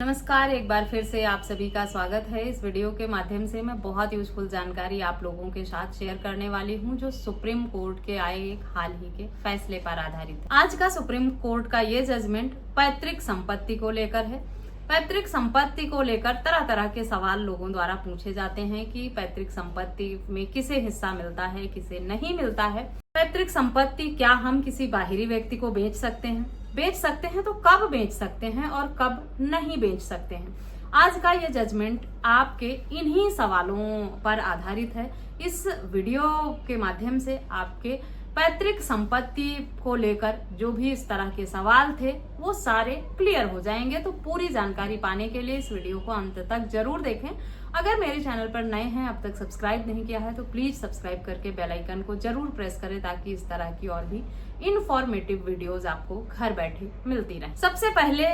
नमस्कार, एक बार फिर से आप सभी का स्वागत है। इस वीडियो के माध्यम से मैं बहुत यूजफुल जानकारी आप लोगों के साथ शेयर करने वाली हूं, जो सुप्रीम कोर्ट के आए एक हाल ही के फैसले पर आधारित है। आज का सुप्रीम कोर्ट का ये जजमेंट पैतृक संपत्ति को लेकर है। पैतृक संपत्ति को लेकर तरह तरह के सवाल लोगों द्वारा पूछे जाते हैं कि पैतृक संपत्ति में किसे हिस्सा मिलता है, किसे नहीं मिलता है। पैतृक संपत्ति क्या हम किसी बाहरी व्यक्ति को बेच सकते हैं? बेच सकते हैं तो कब बेच सकते हैं और कब नहीं बेच सकते हैं? आज का ये जजमेंट आपके इन्हीं सवालों पर आधारित है। इस वीडियो के माध्यम से आपके पैतृक संपत्ति को लेकर जो भी इस तरह के सवाल थे वो सारे क्लियर हो जाएंगे। तो पूरी जानकारी पाने के लिए इस वीडियो को अंत तक जरूर देखें। अगर मेरे चैनल पर नए हैं, अब तक सब्सक्राइब नहीं किया है, तो प्लीज सब्सक्राइब करके बेल आइकन को जरूर प्रेस करें ताकि इस तरह की और भी इंफॉर्मेटिव वीडियोस आपको घर बैठे मिलती रहे। सबसे पहले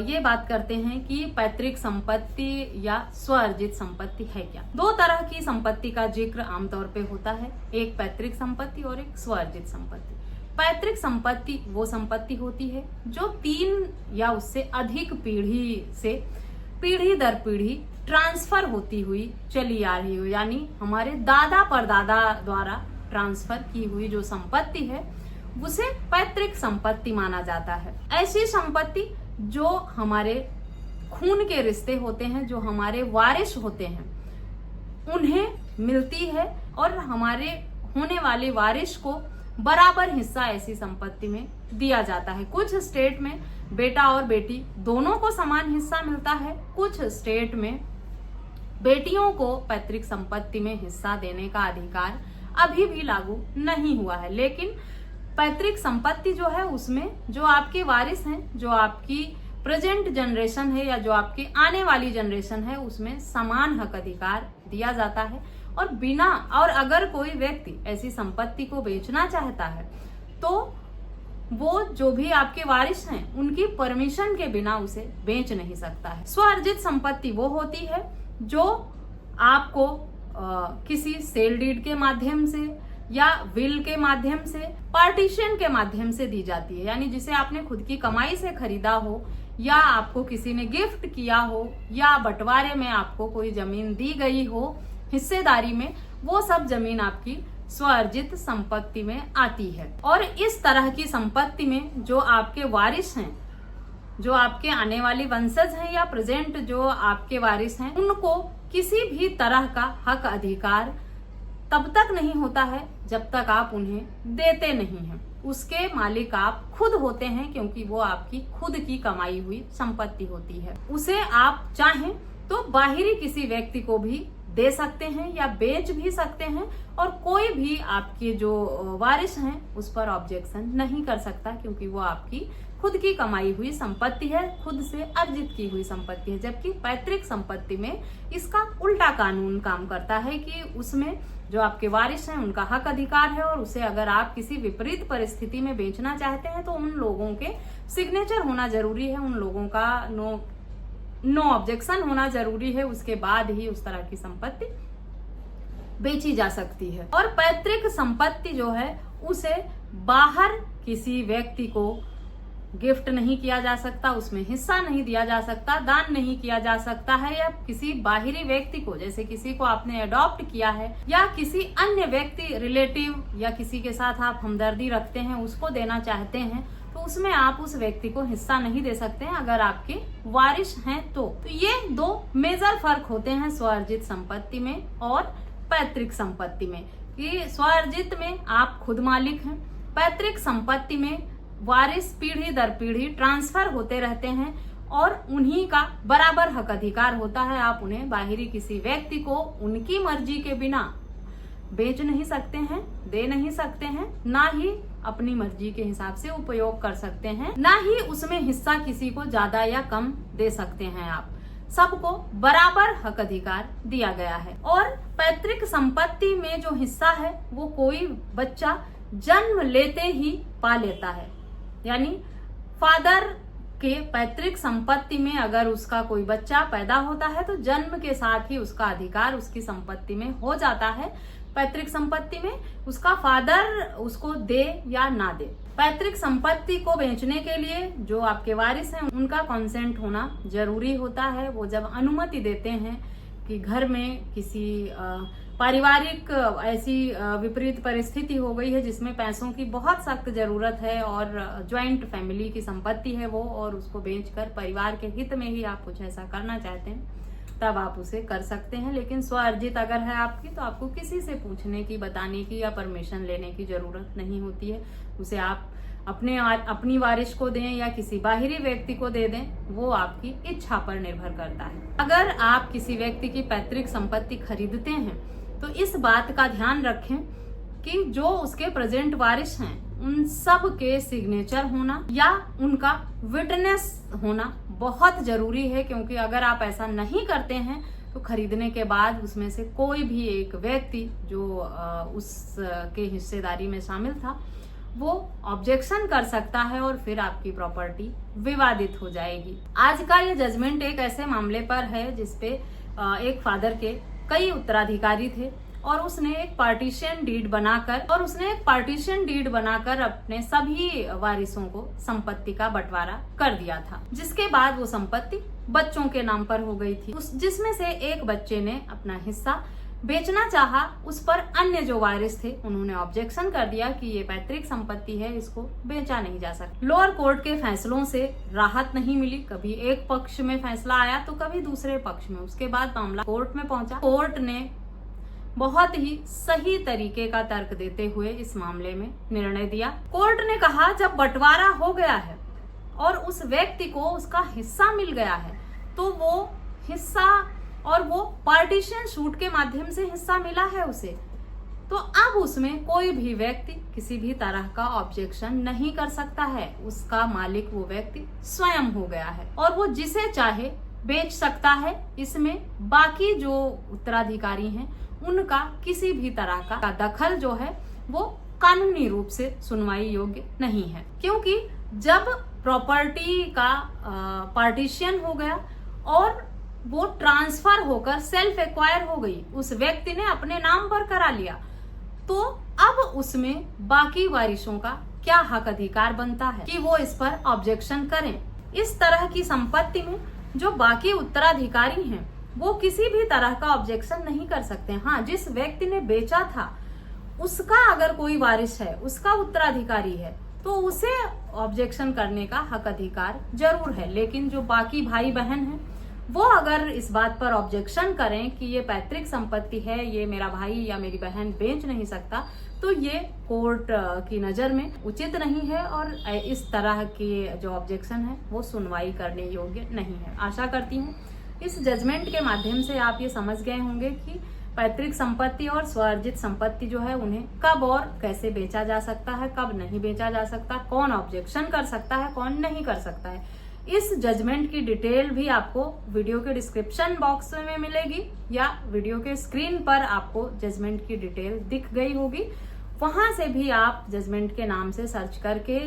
ये बात करते हैं कि पैतृक संपत्ति या स्वअर्जित संपत्ति है क्या। दो तरह की संपत्ति का जिक्र आमतौर पे होता है, एक पैतृक संपत्ति और एक स्वअर्जित संपत्ति। पैतृक संपत्ति वो संपत्ति होती है जो 3 या उससे अधिक पीढ़ी से पीढ़ी दर पीढ़ी ट्रांसफर होती हुई चली आ रही हो, यानी हमारे दादा परदादा द्वारा ट्रांसफर की हुई जो संपत्ति है उसे पैतृक संपत्ति माना जाता है। ऐसी संपत्ति जो हमारे खून के रिश्ते होते हैं, जो हमारे वारिस होते हैं, उन्हें मिलती है और हमारे होने वाले वारिस को बराबर हिस्सा ऐसी संपत्ति में दिया जाता है। कुछ स्टेट में बेटा और बेटी दोनों को समान हिस्सा मिलता है, कुछ स्टेट में बेटियों को पैतृक संपत्ति में हिस्सा देने का अधिकार अभी भी लागू नहीं हुआ है। लेकिन पैतृक संपत्ति जो है उसमें जो आपके वारिस हैं, जो आपकी प्रेजेंट जनरेशन है या जो आपकी आने वाली जनरेशन है, उसमें समान हक अधिकार दिया जाता है। और अगर कोई व्यक्ति ऐसी संपत्ति को बेचना चाहता है तो वो जो भी आपके वारिस हैं उनकी परमिशन के बिना उसे बेच नहीं सकता है। स्वअर्जित संपत्ति वो होती है जो आपको किसी सेल डीड के माध्यम से या विल के माध्यम से, पार्टीशन के माध्यम से दी जाती है, यानी जिसे आपने खुद की कमाई से खरीदा हो या आपको किसी ने गिफ्ट किया हो या बंटवारे में आपको कोई जमीन दी गई हो हिस्सेदारी में, वो सब जमीन आपकी स्वअर्जित संपत्ति में आती है। और इस तरह की संपत्ति में जो आपके वारिस हैं, जो आपके आने वाली वंशज हैं या प्रेजेंट जो आपके वारिस हैं, उनको किसी भी तरह का हक अधिकार तब तक नहीं होता है जब तक आप उन्हें देते नहीं हैं। उसके मालिक आप खुद होते हैं, क्योंकि वो आपकी खुद की कमाई हुई संपत्ति होती है। उसे आप चाहें तो बाहरी किसी व्यक्ति को भी दे सकते हैं या बेच भी सकते हैं, और कोई भी आपके जो वारिस हैं उस पर ऑब्जेक्शन नहीं कर सकता, क्योंकि वो आपकी खुद की कमाई हुई संपत्ति है, खुद से अर्जित की हुई संपत्ति है। जबकि पैतृक संपत्ति में इसका उल्टा कानून काम करता है कि उसमें जो आपके वारिस हैं उनका हक अधिकार है, और उसे अगर आप किसी विपरीत परिस्थिति में बेचना चाहते हैं तो उन लोगों के सिग्नेचर होना जरूरी है, उन लोगों का नो ऑब्जेक्शन होना जरूरी है। उसके बाद ही उस तरह की संपत्ति बेची जा सकती है। और पैतृक संपत्ति जो है उसे बाहर किसी व्यक्ति को गिफ्ट नहीं किया जा सकता, उसमें हिस्सा नहीं दिया जा सकता, दान नहीं किया जा सकता है, या किसी बाहरी व्यक्ति को, जैसे किसी को आपने अडॉप्ट किया है या किसी अन्य व्यक्ति रिलेटिव या किसी के साथ आप हमदर्दी रखते हैं उसको देना चाहते हैं, तो उसमें आप उस व्यक्ति को हिस्सा नहीं दे सकते हैं अगर आपके वारिस हैं तो ये 2 मेजर फर्क होते हैं स्वअर्जित संपत्ति में और पैतृक संपत्ति में। कि स्वअर्जित में आप खुद मालिक हैं, पैतृक संपत्ति में वारिस पीढ़ी दर पीढ़ी ट्रांसफर होते रहते हैं और उन्हीं का बराबर हक अधिकार होता है। आप उन्हें बाहरी किसी व्यक्ति को उनकी मर्जी के बिना बेच नहीं सकते हैं, दे नहीं सकते हैं, ना ही अपनी मर्जी के हिसाब से उपयोग कर सकते हैं, ना ही उसमें हिस्सा किसी को ज्यादा या कम दे सकते हैं। आप सबको बराबर हक अधिकार दिया गया है। और पैतृक संपत्ति में जो हिस्सा है वो कोई बच्चा जन्म लेते ही पा लेता है, यानी फादर के पैतृक संपत्ति में अगर उसका कोई बच्चा पैदा होता है तो जन्म के साथ ही उसका अधिकार उसकी संपत्ति में हो जाता है। पैतृक संपत्ति में, उसका फादर उसको दे या ना दे। पैतृक संपत्ति को बेचने के लिए जो आपके वारिस हैं उनका कंसेंट होना जरूरी होता है। वो जब अनुमति देते हैं कि घर में किसी पारिवारिक ऐसी विपरीत परिस्थिति हो गई है जिसमें पैसों की बहुत सख्त जरूरत है और ज्वाइंट फैमिली की संपत्ति है वो, और उसको बेचकर परिवार के हित में ही आप कुछ ऐसा करना चाहते हैं, तब आप उसे कर सकते हैं। लेकिन स्वअर्जित अगर है आपकी तो आपको किसी से पूछने की, बताने की या परमिशन लेने की जरूरत नहीं होती है। उसे आप अपनी वारिस को दें या किसी बाहरी व्यक्ति को दे दें, वो आपकी इच्छा पर निर्भर करता है। अगर आप किसी व्यक्ति की पैतृक संपत्ति खरीदते हैं तो इस बात का ध्यान रखें कि जो उसके प्रेजेंट वारिस हैं उन सब के सिग्नेचर होना या उनका विटनेस होना बहुत जरूरी है, क्योंकि अगर आप ऐसा नहीं करते हैं तो खरीदने के बाद उसमें से कोई भी एक व्यक्ति जो उसके हिस्सेदारी में शामिल था वो ऑब्जेक्शन कर सकता है और फिर आपकी प्रॉपर्टी विवादित हो जाएगी। आज का ये जजमेंट एक ऐसे मामले पर है जिसपे एक फादर के कई उत्तराधिकारी थे और उसने एक पार्टीशन डीड बनाकर अपने सभी वारिसों को संपत्ति का बंटवारा कर दिया था, जिसके बाद वो संपत्ति बच्चों के नाम पर हो गई थी। जिसमें से एक बच्चे ने अपना हिस्सा बेचना चाहा, उस पर अन्य जो वारिस थे उन्होंने ऑब्जेक्शन कर दिया कि ये पैतृक संपत्ति है, इसको बेचा नहीं जा सकता। लोअर कोर्ट के फैसलों से राहत नहीं मिली, कभी एक पक्ष में फैसला आया तो कभी दूसरे पक्ष में। उसके बाद मामला कोर्ट में पहुंचा। कोर्ट ने बहुत ही सही तरीके का तर्क देते हुए इस मामले में निर्णय दिया। कोर्ट ने कहा जब बंटवारा हो गया है और उस व्यक्ति को उसका हिस्सा मिल गया है तो वो हिस्सा, और वो पार्टीशन शूट के माध्यम से हिस्सा मिला है उसे, तो अब उसमें कोई भी व्यक्ति किसी भी तरह का ऑब्जेक्शन नहीं कर सकता है। उसका मालिक वो व्यक्ति स्वयं हो गया है और वो जिसे चाहे बेच सकता है। इसमें बाकी जो उत्तराधिकारी हैं उनका किसी भी तरह का दखल जो है वो कानूनी रूप से सुनवाई योग्य नहीं है, क्योंकि जब प्रॉपर्टी का पार्टीशन हो गया और वो ट्रांसफर होकर सेल्फ एक्वायर हो गई, उस व्यक्ति ने अपने नाम पर करा लिया, तो अब उसमें बाकी वारिसों का क्या हक अधिकार बनता है कि वो इस पर ऑब्जेक्शन करें। इस तरह की संपत्ति में जो बाकी उत्तराधिकारी हैं वो किसी भी तरह का ऑब्जेक्शन नहीं कर सकते। हाँ, जिस व्यक्ति ने बेचा था उसका अगर कोई वारिस है, उसका उत्तराधिकारी है, तो उसे ऑब्जेक्शन करने का हक अधिकार जरूर है। लेकिन जो बाकी भाई बहन हैं वो अगर इस बात पर ऑब्जेक्शन करें कि ये पैतृक संपत्ति है, ये मेरा भाई या मेरी बहन बेच नहीं सकता, तो ये कोर्ट की नजर में उचित नहीं है और इस तरह के जो ऑब्जेक्शन है वो सुनवाई करने योग्य नहीं है। आशा करती हूँ इस जजमेंट के माध्यम से आप ये समझ गए होंगे कि पैतृक संपत्ति और स्वअर्जित संपत्ति जो है उन्हें कब और कैसे बेचा जा सकता है, कब नहीं बेचा जा सकता, कौन ऑब्जेक्शन कर सकता है, कौन नहीं कर सकता है। इस जजमेंट की डिटेल भी आपको वीडियो के डिस्क्रिप्शन बॉक्स में मिलेगी या वीडियो के स्क्रीन पर आपको जजमेंट की डिटेल दिख गई होगी। वहां से भी आप जजमेंट के नाम से सर्च करके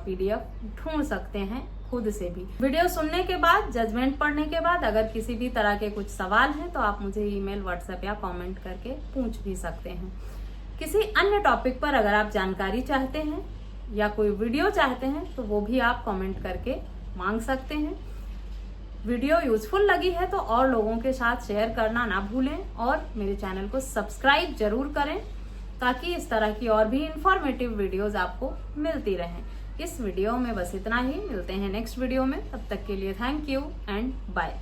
PDF ढूंढ सकते हैं खुद से भी। वीडियो सुनने के बाद, जजमेंट पढ़ने के बाद अगर किसी भी तरह के कुछ सवाल हैं तो आप मुझे ईमेल, व्हाट्सएप या कमेंट करके पूछ भी सकते हैं। किसी अन्य टॉपिक पर अगर आप जानकारी चाहते हैं या कोई वीडियो चाहते हैं तो वो भी आप कमेंट करके मांग सकते हैं। वीडियो यूजफुल लगी है तो और लोगों के साथ शेयर करना ना भूलें और मेरे चैनल को सब्सक्राइब जरूर करें ताकि इस तरह की और भी इंफॉर्मेटिव वीडियोस आपको मिलती रहें। इस वीडियो में बस इतना ही, मिलते हैं नेक्स्ट वीडियो में। तब तक के लिए थैंक यू एंड बाय।